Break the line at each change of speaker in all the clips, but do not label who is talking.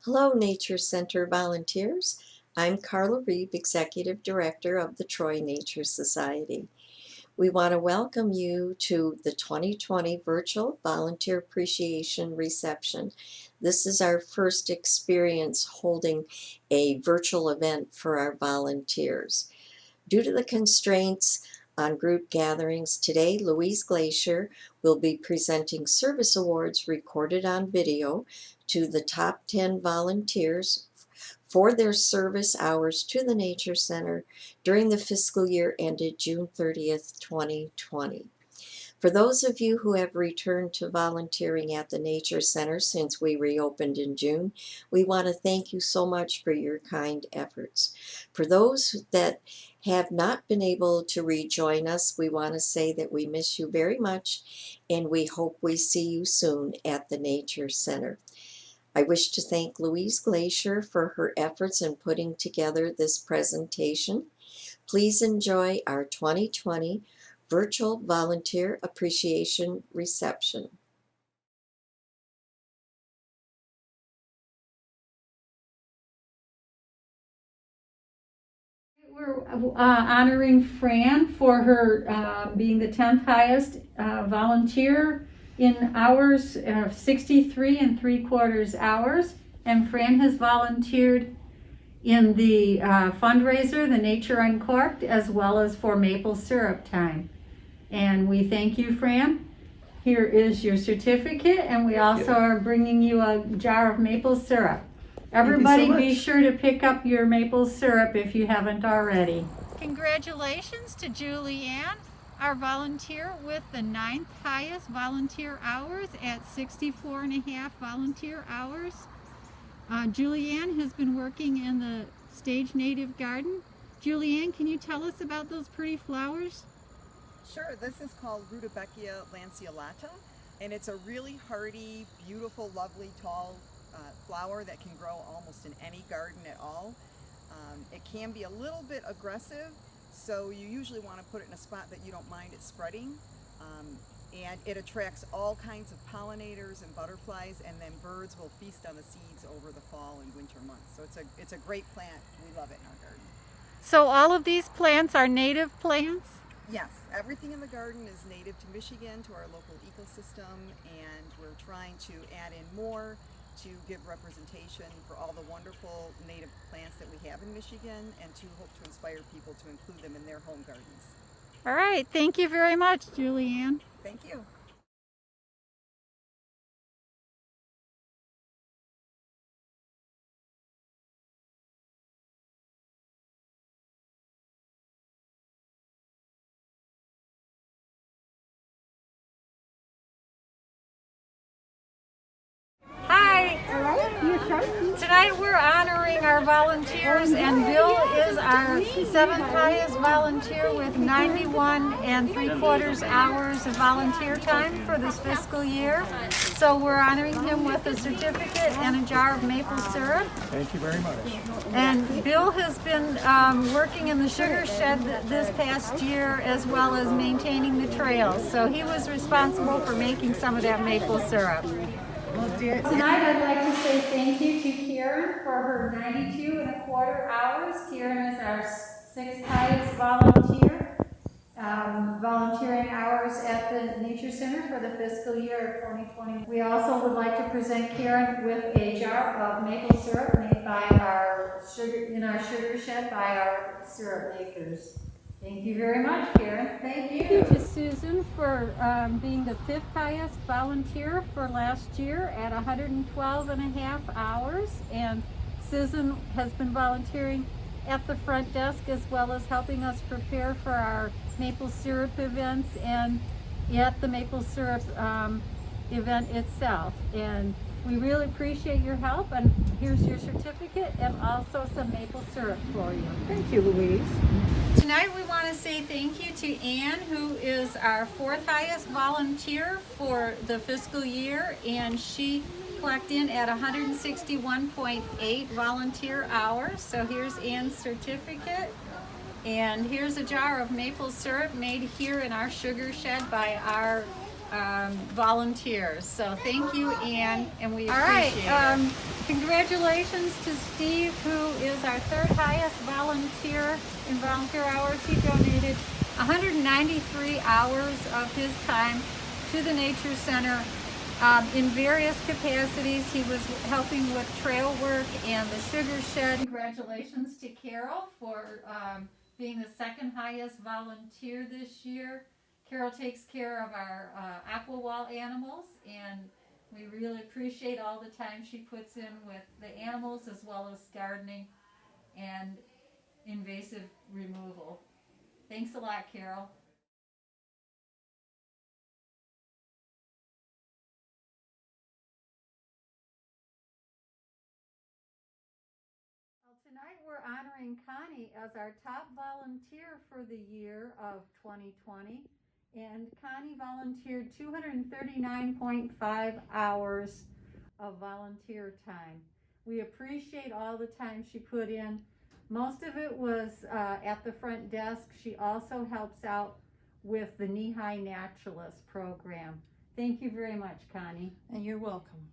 Hello, Nature Center volunteers. I'm Carla Reeb, Executive Director of the Troy Nature Society. We want to welcome you to the 2020 Virtual Volunteer Appreciation Reception. This is our first experience holding a virtual event for our volunteers. Due to the constraints on group gatherings, today Louise Glacier will be presenting service awards recorded on video to the top 10 volunteers for their service hours to the Nature Center during the fiscal year ended June 30th, 2020. For those of you who have returned to volunteering at the Nature Center since we reopened in June, we want to thank you so much for your kind efforts. For those that have not been able to rejoin us, we want to say that we miss you very much and we hope we see you soon at the Nature Center. I wish to thank Louise Glacier for her efforts in putting together this presentation. Please enjoy our 2020 Virtual Volunteer Appreciation Reception.
We're honoring Fran for her being the 10th highest volunteer in hours, 63 and 3/4 hours. And Fran has volunteered in the fundraiser, the Nature Uncorked, as well as for maple syrup time. And we thank you, Fran. Here is your certificate, and we also are bringing you a jar of maple syrup. Everybody be sure to pick up your maple syrup if you haven't already. Congratulations to Julianne, our volunteer with the 9th highest volunteer hours at 64.5 volunteer hours. Julianne has been working in the Stage Native Garden. Julianne, can you tell us about those pretty flowers?
Sure, this is called Rudbeckia lanceolata, and it's a really hardy, beautiful, lovely, tall flower that can grow almost in any garden at all. It can be a little bit aggressive, so you usually want to put it in a spot that you don't mind it spreading. And it attracts all kinds of pollinators and butterflies, and then birds will feast on the seeds over the fall and winter months. So it's a great plant. We love it in our garden.
So all of these plants are native plants?
Yes, everything in the garden is native to Michigan, to our local ecosystem, and we're trying to add in more to give representation for all the wonderful native plants that we have in Michigan, and to hope to inspire people to include them in their home gardens.
All right, thank you very much, Julianne.
Thank you.
Hi. Tonight we're honoring our volunteers, and Bill is our 7th highest volunteer with 91 and 3/4 hours of volunteer time for this fiscal year. So we're honoring him with a certificate and a jar of maple syrup.
Thank you very much.
And Bill has been working in the sugar shed this past year, as well as maintaining the trails. So he was responsible for making some of that maple syrup. Tonight I'd like to say thank you to Karen for her 92 and 1/4 hours. Karen is our 6th highest volunteer, volunteering hours at the Nature Center for the fiscal year of 2020. We also would like to present Karen with a jar of maple syrup made by our sugar shed by our syrup makers. Thank you very much, Karen. Thank you. Thank you to Susan for being the 5th highest volunteer for last year at 112.5 hours. And Susan has been volunteering at the front desk, as well as helping us prepare for our maple syrup events and at the maple syrup event itself. And we really appreciate your help, and here's your certificate and also some maple syrup for you.
Thank you, Louise.
Tonight we want to say thank you to Anne, who is our 4th highest volunteer for the fiscal year, and she clocked in at 161.8 volunteer hours. So here's Anne's certificate, and here's a jar of maple syrup made here in our sugar shed by our volunteers. So thank you, Ann, and we appreciate it. Congratulations to Steve, who is our third highest volunteer in volunteer hours. He donated 193 hours of his time to the Nature Center in various capacities. He was helping with trail work and the sugar shed. Congratulations to Carol for being the second highest volunteer this year. Carol takes care of our aqua wall animals, and we really appreciate all the time she puts in with the animals as well as gardening and invasive removal. Thanks a lot, Carol. Well, tonight we're honoring Connie as our top volunteer for the year of 2020. And Connie volunteered 239.5 hours of volunteer time. We appreciate all the time she put in. Most of it was at the front desk. She also helps out with the Knee High Naturalist program. Thank you very much, Connie.
And you're welcome.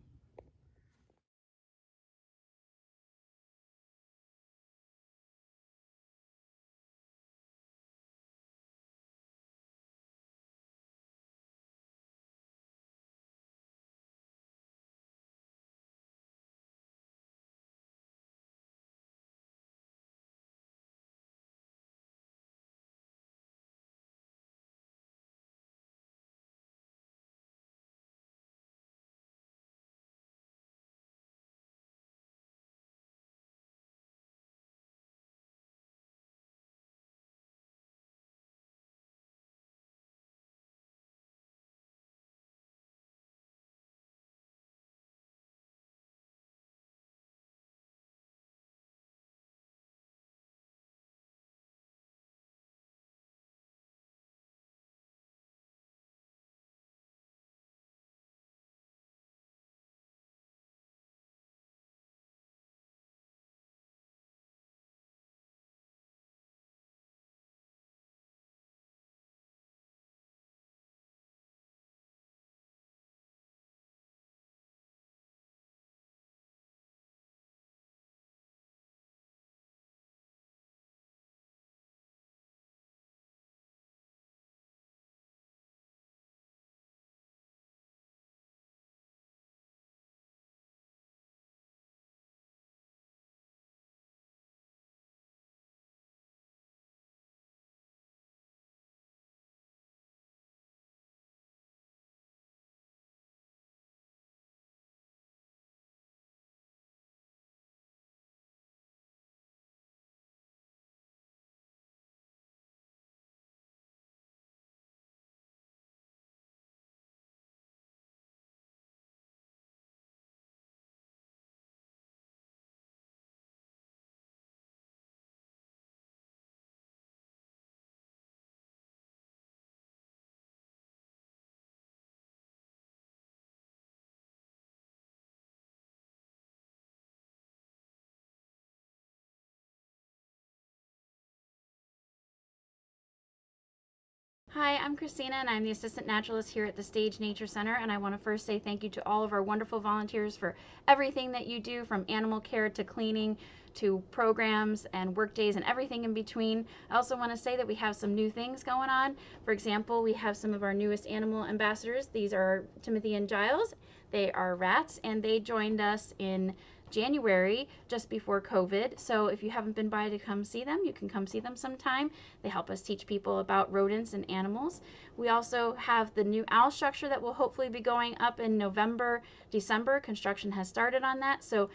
Hi, I'm Christina and I'm the Assistant Naturalist here at the Stage Nature Center, and I want to first say thank you to all of our wonderful volunteers for everything that you do, from animal care to cleaning to programs and work days and everything in between. I also want to say that we have some new things going on. For example, we have some of our newest animal ambassadors. These are Timothy and Giles. They are rats, and they joined us in January, just before COVID. So if you haven't been by to come see them, you can come see them sometime. They help us teach people about rodents and animals. We also have the new owl structure that will hopefully be going up in November, December. Construction has started on that. So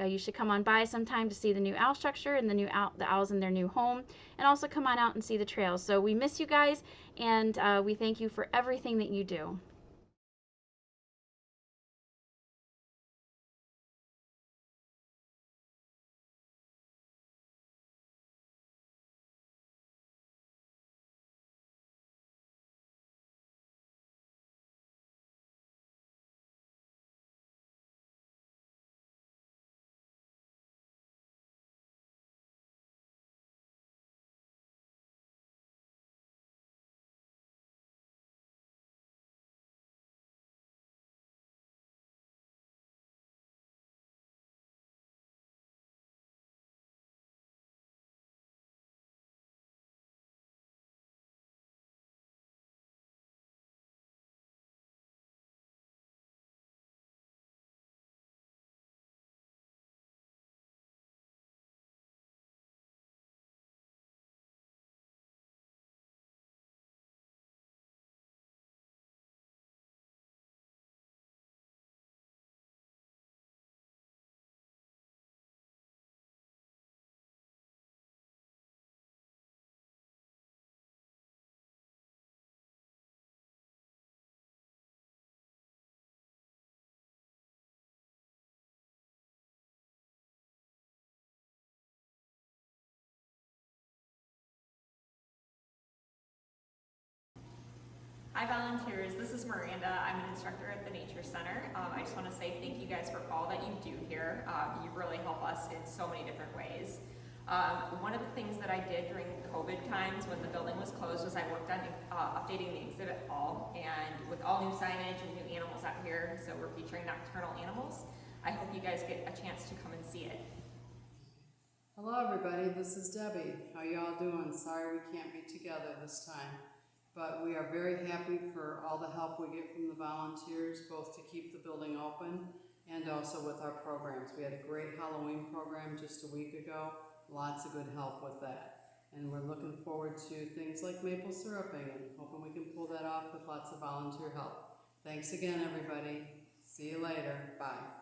you should come on by sometime to see the new owl structure and the owls in their new home, and also come on out and see the trails. So we miss you guys, and we thank you for everything that you do.
Hi volunteers, this is Miranda. I'm an instructor at the Nature Center. I just want to say thank you guys for all that you do here. You really help us in so many different ways. One of the things that I did during COVID times when the building was closed was I worked on updating the exhibit hall, and with all new signage and new animals out here, so we're featuring nocturnal animals. I hope you guys get a chance to come and see it.
Hello everybody, this is Debbie. How y'all doing? Sorry we can't be together this time. But we are very happy for all the help we get from the volunteers, both to keep the building open and also with our programs. We had a great Halloween program just a week ago. Lots of good help with that. And we're looking forward to things like maple syruping and hoping we can pull that off with lots of volunteer help. Thanks again everybody. See you later. Bye.